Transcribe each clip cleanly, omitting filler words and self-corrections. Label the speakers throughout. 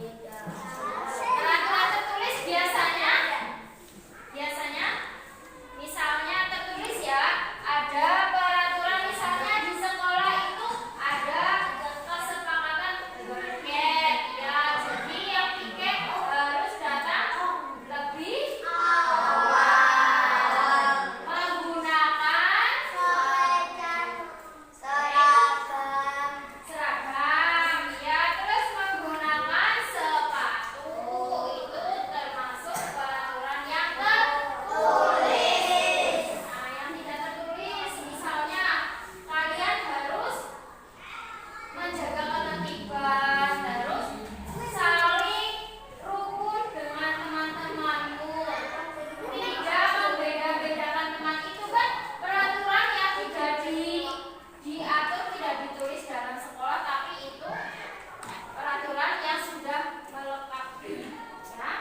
Speaker 1: Peraturan tertulis biasanya misalnya tertulis ya, ada peraturan misalnya di sekolah itu ada kesepakatan piket ya, jadi yang piket harus datang lebih awal, menggunakan seragam ya, terus menggunakan sepatu, itu termasuk peraturan yang tertulis. Nah, yang tidak tertulis misalnya kalian harus menjaga ketertiban, terus saling rukun dengan teman-temanmu, tidak membeda-bedakan teman, itu kan peraturan yang tidak diatur, tidak ditulis dalam sekolah, tapi itu peraturan yang sudah melekat ya.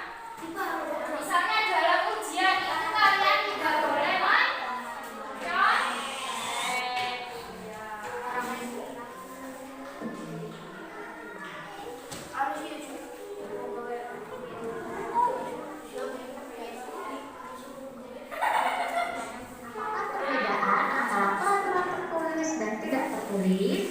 Speaker 1: Misalnya dalam ujian itu kalian tidak boleh mencontek.
Speaker 2: Perbedaan antara peraturan tertulis dan tidak tertulis.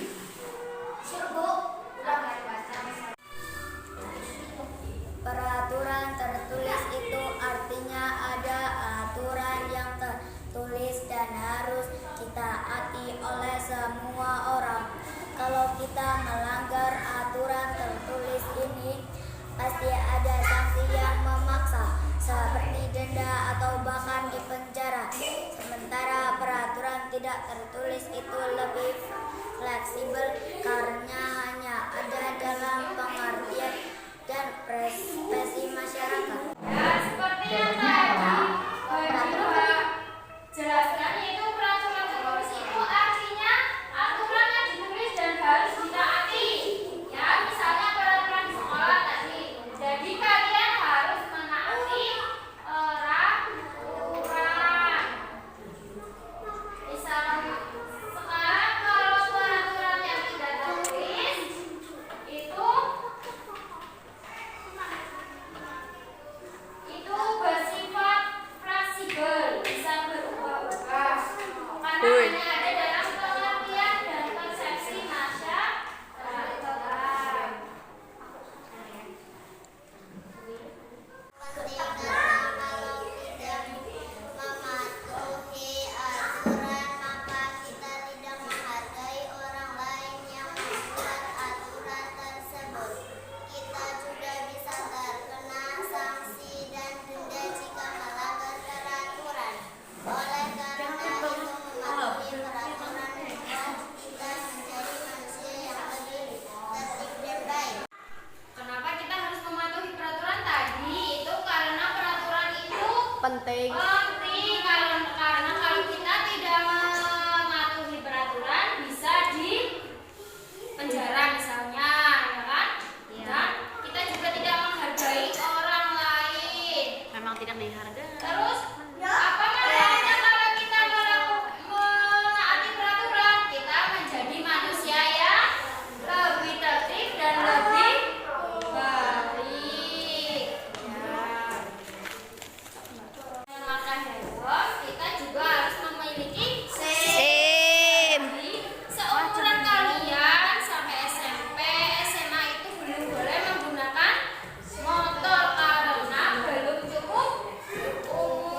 Speaker 3: Peraturan tertulis itu artinya ada aturan yang tertulis dan harus ditaati oleh semua orang. Kalau kita melanggar aturan tertulis ini, pasti ada sanksi yang memaksa, seperti denda atau bahkan dipenjara. Sementara peraturan tidak tertulis itu lebih fleksibel karena hanya ada dalam pengertian dan persepsi masyarakat.
Speaker 1: Ya, seperti yang tadi Ibu jelaskan, yaitu peraturan tertulis itu artinya aturan yang ditulis dan harus ditaati. Ya, misalnya peraturan di sekolah tadi. Jadi kalian harus menaati peraturan. Misalnya sekarang kalau peraturan yang tidak tertulis itu bersifat fleksibel, bisa berubah-ubah karena hanya ada dalam pengertian dan persepsi masyarakat.
Speaker 3: Kalau tidak mematuhi aturan, maka kita tidak menghargai orang lain yang membuat aturan tersebut. Kita juga bisa terkena sanksi dan denda jika melanggar peraturan. Oleh karena itu, mematuhi peraturan membuat kita menjadi manusia yang lebih tertib dan baik.
Speaker 1: Kenapa kita harus mematuhi peraturan tadi? Itu karena peraturan itu
Speaker 4: penting.
Speaker 1: karena kalau kita tidak mematuhi peraturan bisa di penjara misalnya, ya kan? Dan kita juga tidak menghargai orang lain.
Speaker 4: Memang tidak dihargai.
Speaker 1: Terus apa manfaatnya kalau kita menaati peraturan? Kita menjadi manusia yang lebih tertib dan lebih baik. Ya. Maka heboh, kita juga harus memiliki SIM. Seumuran kalian sampai SMP, SMA itu belum boleh menggunakan motor karena belum cukup umur.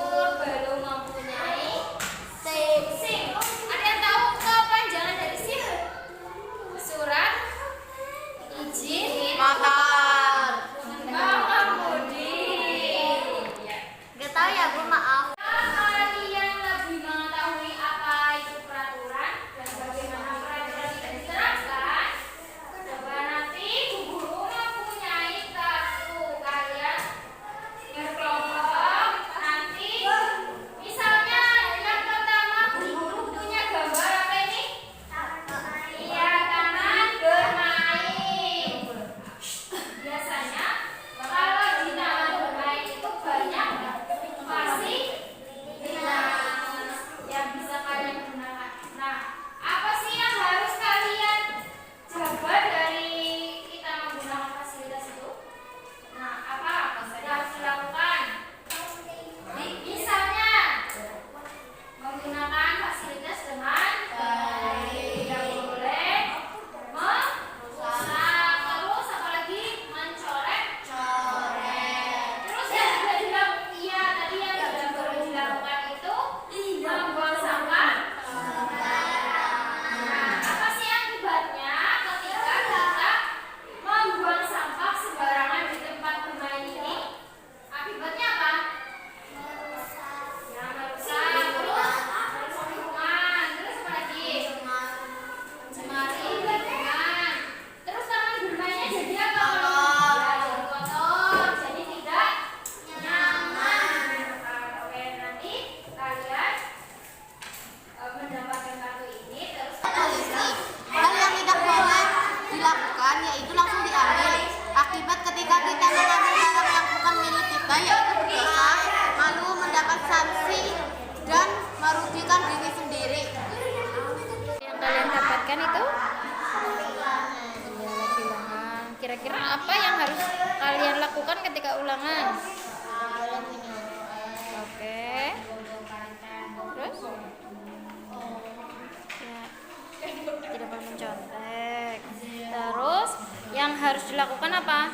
Speaker 1: harus dilakukan apa?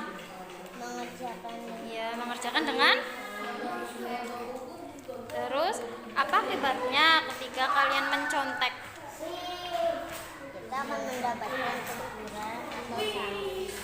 Speaker 3: mengerjakan
Speaker 1: Ya, mengerjakan dengan. Terus, apa akibatnya ketika kalian mencontek?
Speaker 3: kita akan mendapatkan teguran atau sanksi.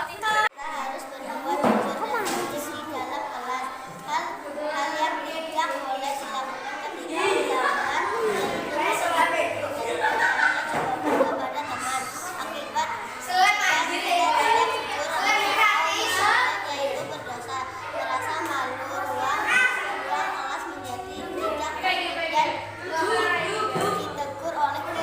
Speaker 3: Kita harus berbuat jujur dan kondisi dalam kelas. Hal yang tidak boleh dilakukan ketika melakukan kepada teman. Akibat yaitu berdosa, merasa malu, ruang kelas menjadi tidak dan ditegur oleh guru.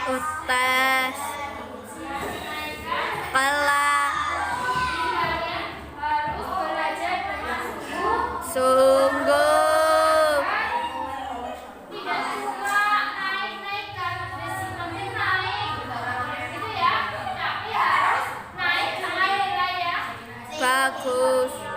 Speaker 4: Utas Kelas Sungguh
Speaker 1: Tidak suka naik-naik karena basic naik gitu ya, tapi harus naik nilai ya.
Speaker 4: bagus.